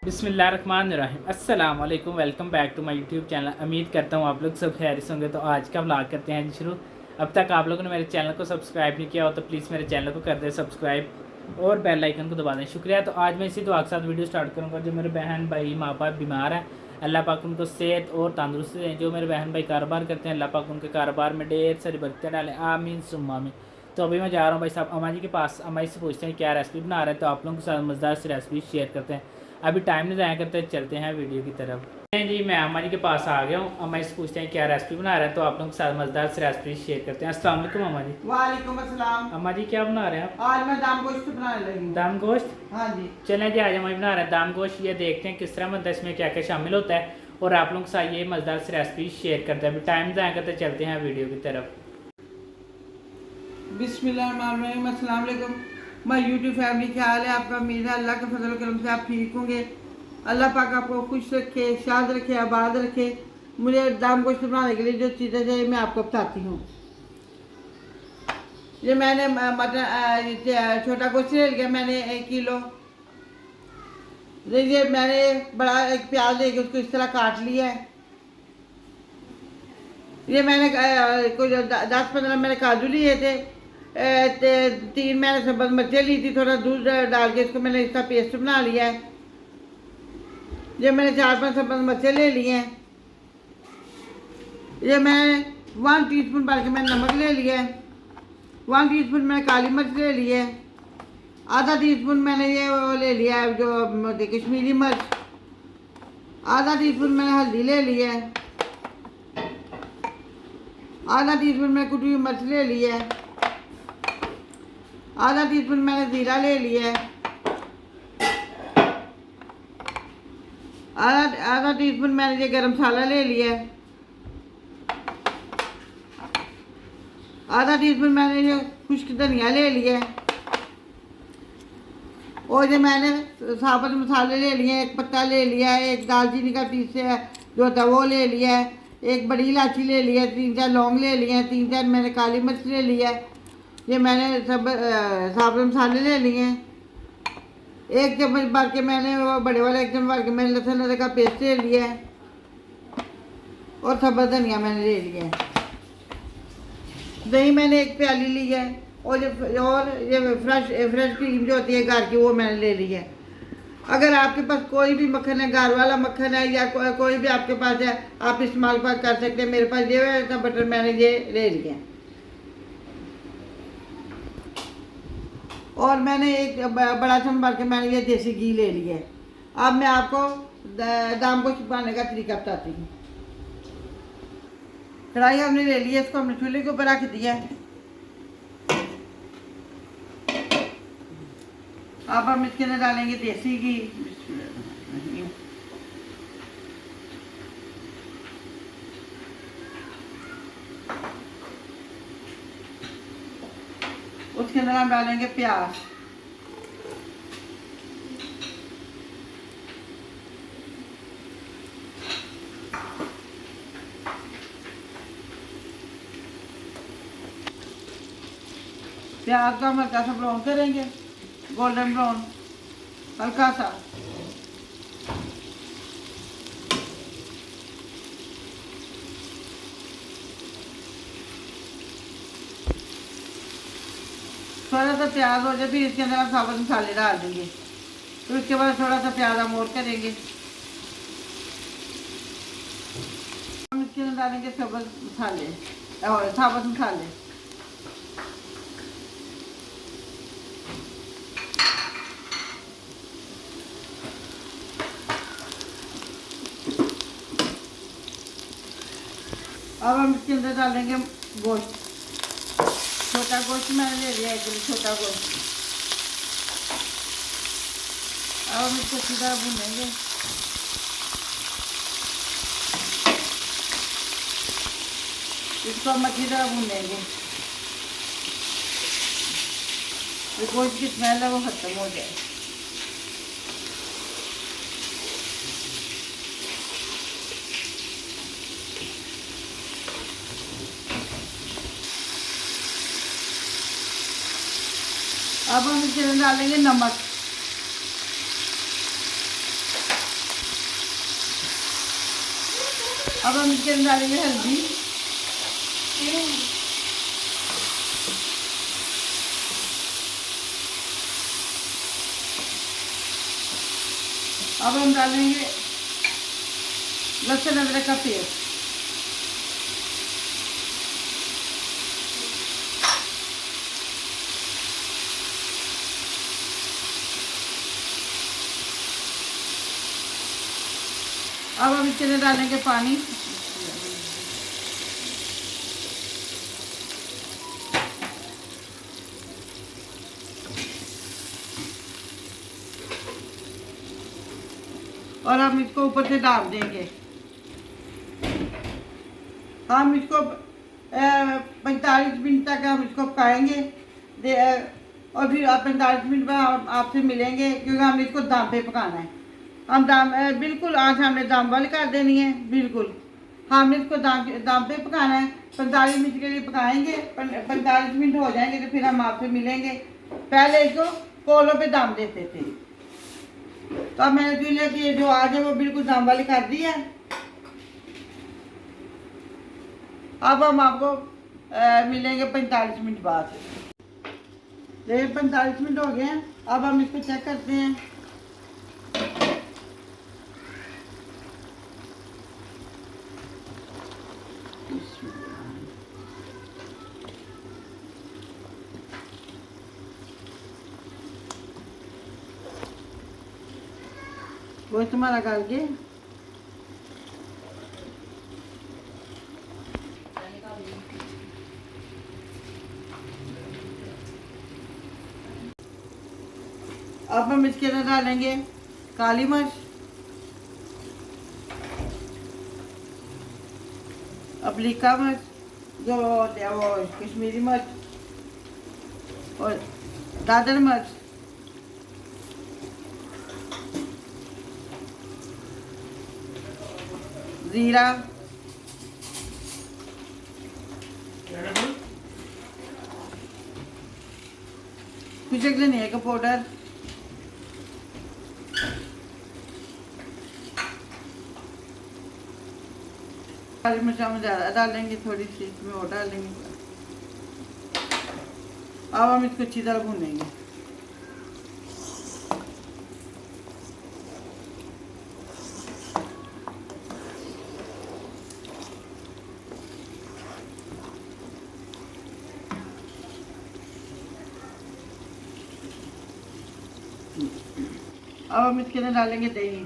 बिस्मिल्लाहिर्रहमानिर्रहीम। अस्सलाम वालेकुम। Welcome back to my YouTube channel. उम्मीद करता हूँ आप लोग सब खैरियत होंगे। तो आज का व्लॉग करते हैं शुरू। अब तक आप लोगों ने मेरे चैनल को सब्सक्राइब नहीं किया हो तो प्लीज़ मेरे चैनल को कर दें सब्सक्राइब और बेल आइकन को दबा दें। शुक्रिया। तो आज मैं इसी दुआ के साथ वीडियो स्टार्ट करूँगा। जो मेरे बहन भाई माँ बाप बीमार हैं, अल्लाह पाक उनको सेहत और तंदुरुस्ती दें। जो मेरे बहन भाई कारोबार करते हैं, अल्लाह पाक उनके कारोबार में ढेर सारी बरकतें डालें। आमीन सुम्मा आमीन। तो अभी मैं जा रहा हूँ भाई साहब अम्मा जी के पास। अम्मा जी से पूछते हैं क्या रेसिपी बना रहे हैं, तो आप लोगों के साथ मज़ेदार सी रेसिपी शेयर करते हैं। अभी टाइम नहीं ज़ाया करते, चलते हैं वीडियो की तरफ। जी मैं अम्मा जी के पास आ गया हूँ। अम्मा जी से पूछते हैं क्या रेसिपी बना रहे हैं, तो आप लोगों के साथ मज़ेदार सी रेसिपी शेयर करते हैं। अस्सलाम वालेकुम अम्मा जी। वालेकुम अस्सलाम। अम्मा जी क्या बना रहे हैं आप? आज मैं दाम गोश्त बनाने लगी हूँ। दाम गोश्त? हाँ जी। चलें जी, आज हम बना रहे हैं दाम गोश्त। ये देखते हैं किस तरह बनता है, इसमें क्या क्या शामिल होता है, और आप लोगों के साथ ये मज़ेदार सी रेसिपी शेयर करते हैं। अभी टाइम ज़ाया करते, चलते हैं वीडियो की तरफ। बिस्मिल्लाहिर्रहमानिर्रहीम। अस्सलाम वालेकुम। मैं यूट्यूब फैमिली, क्या हाल है आपका? उम्मीद है अल्लाह के फजल करम से आप ठीक होंगे। अल्लाह पाक आपको खुश रखे, शाद रखे, आबाद रखे। मुझे दाम गोश्त बनाने के लिए जो चीज़ें चाहिए मैं आपको बताती हूँ। ये मैंने मटन छोटा गोश्त ले लिया मैंने 1 किलो। ये मैंने बड़ा एक प्याज लेके उसको इस तरह काट लिया है। ये मैंने कुछ 10-15 मैंने काजू लिए थे। 3 मैंने सब्ज़ मिर्चें ली थी, थोड़ा दूध डाल के इसको मैंने इसका पेस्ट बना लिया है। ये मैंने 4-5 सब्ज़ मिर्चें ले लिए हैं। ये मैं 1 टीस्पून भर के मैंने नमक ले लिया है। 1 टीस्पून मैंने काली मिर्च ले ली है। आधा टीस्पून मैंने ये वो ले लिया है जो कश्मीरी मिर्च। आधा टीस्पून मैंने हल्दी ले लिया है। आधा टीस्पून मैंने कुटी हुई मिर्च ले ली है। आधा टीस्पून मैंने ज़ीरा ले लिया है। आधा टीस्पून मैंने ये गरम मसाला ले लिया है। आधा टीस्पून मैंने ये खुश्क धनिया ले लिया है। और ये मैंने साबुत मसाले ले लिए हैं। 1 पत्ता ले लिया है, 1 दालचीनी का पीस जो होता है वो ले लिया है, 1 बड़ी इलायची ले लिया है, 3-4 लौंग ले लिए हैं, 3-4 मैंने काली मिर्च ले लिया है। ये मैंने सब साबुत मसाले ले लिए हैं। 1 चम्मच भर के मैंने वो बड़े वाला 1 चम्मच भर के मैंने लहसुन अदरक का पेस्ट ले लिया है। और सब्ज़ धनिया मैंने ले लिया है। दही मैंने 1 प्याली ली है। और ये फ्रेश क्रीम जो होती है घर की, वो मैंने ले ली है। अगर आपके पास कोई भी मक्खन है, घर वाला मक्खन है, या कोई भी आपके पास है, आप इस्तेमाल कर सकते हैं। मेरे पास ये है बटर, मैंने ये ले लिया है। और मैंने 1 बड़ा चम्मच भर के मैंने ये देसी घी ले लिया है। अब मैं आपको दाम गोश्त बनाने का तरीका बताती हूँ। कढ़ाई हमने ले ली है, इसको हमने चूल्हे के ऊपर रख दिया है। अब हम इसके अंदर डालेंगे देसी घी। उसके अंदर हम डालेंगे प्याज। प्याज को हम हल्का सा ब्राउन करेंगे, गोल्डन ब्राउन हल्का सा। थोड़ा सा प्याज हो जाए, फिर इसके अंदर हम साबुत मसाले डाल देंगे। फिर उसके बाद थोड़ा सा प्याज हम और करेंगे। हम इसके अंदर डालेंगे सब्ज़ मसाले और साबुत मसाले। अब हम इसके अंदर डालेंगे गोश्त। छोटा गोश्त मैंने ले लिया 1 किलो छोटा गोश्त। अब हम इसको अच्छी तरह भूनेंगे। इसको हम अच्छी तरह भूनेंगे। जो गोश्त की स्मेल है वो ख़त्म हो जाए। अब हम इसके अंदर डालेंगे नमक। अब हम इसके अंदर डालेंगे हल्दी, अब हम डालेंगे लहसुन अदरक का पेस्ट, अब हम इसके अंदर डालेंगे पानी, और हम इसको ऊपर से डाल देंगे। हम इसको 45 मिनट तक हम इसको पकाएंगे और फिर 45 मिनट में आपसे मिलेंगे, क्योंकि हमने इसको दम पे पकाना है। हम दम बिल्कुल आँच हमने दम वाली कर देनी है, बिल्कुल हमने इसको दम पे पकाना है। 45 मिनट के लिए पकाएंगे, 45 मिनट हो जाएंगे तो फिर हम आपसे मिलेंगे। पहले इसको कोलों पे दम देते थे, तो अब मैंने चूल्हे की जो आग है वो बिल्कुल दम वाली कर दी है। अब हम आपको मिलेंगे 45 मिनट बाद। 45 मिनट हो गए हैं, अब हम इसको चेक करते हैं। वो तुम्हारा करके अब हम इसके अंदर डालेंगे काली मिर्च, अमरीका मिर्च, जो वो कश्मीरी मिर्च और दादर मिर्च, जीरा, कुछ धनिया का पाउडर, काली मिर्च हम ज़्यादा डालेंगे, थोड़ी सी इसमें और डालेंगे। अब हम इसको अच्छी तरह भूनेंगे। अब हम इसके अंदर डालेंगे दही,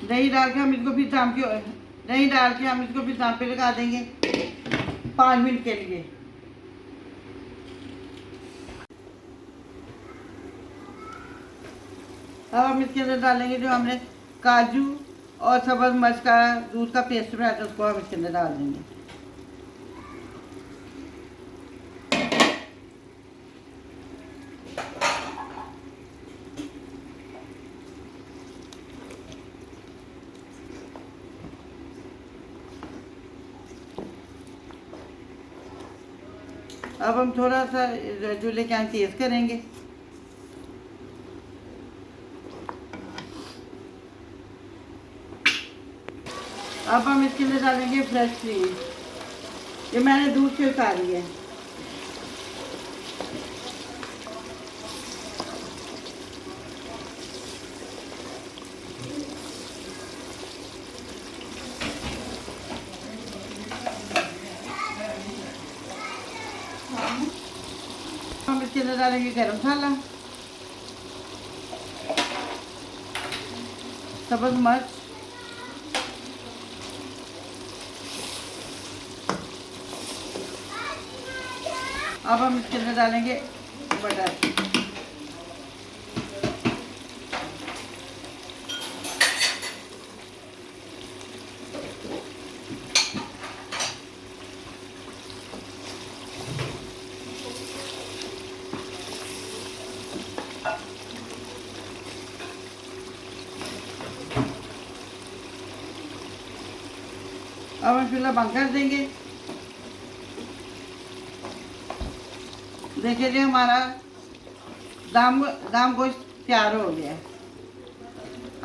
दही डाल के हम इसको फिर दही डाल के हम इसको फिर दाम पे लगा देंगे 5 मिनट के लिए। अब हम इसके अंदर डालेंगे जो हमने काजू और सब्ज़ मिर्च का दूध का पेस्ट बनाया था, उसको हम इसके अंदर डाल देंगे। अब हम थोड़ा सा चूल्हे की आंच तेज़ करेंगे। अब हम इसके अंदर डालेंगे फ्रेश क्रीम, ये मैंने दूध से उतारी है। हम इसके अंदर डालेंगे गरम मसाला, सब्ज़ मिर्च, अब हम इसके अंदर डालेंगे बटर, अब हम चूल्हा बंद कर देंगे। देखिए जी हमारा दाम गोश्त तैयार हो गया है।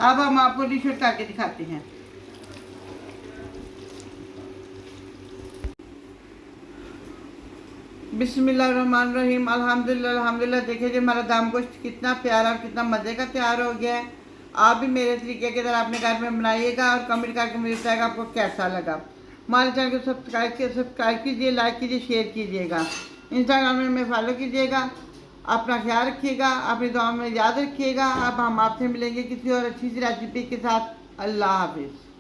अब हम आपको डिश आउट करके दिखाते हैं। बिस्मिल्लाहिर्रहमानिर्रहीम, अल्हम्दुलिल्लाह अल्हम्दुलिल्लाह। देखिए जी हमारा दाम गोश्त कितना प्यारा और कितना मज़े का तैयार हो गया है। आप भी मेरे तरीके की तरह अपने घर में बनाइएगा और कमेंट करके मुझे बताइएगा आपको कैसा लगा। हमारे चैनल को सब्सक्राइब कीजिए, लाइक कीजिए, शेयर कीजिएगा, इंस्टाग्राम में हमें फॉलो कीजिएगा। अपना ख्याल रखिएगा, अपनी दुआ में याद रखिएगा। अब हम आपसे मिलेंगे किसी और अच्छी सी रेसिपी के साथ। अल्लाह हाफिज़।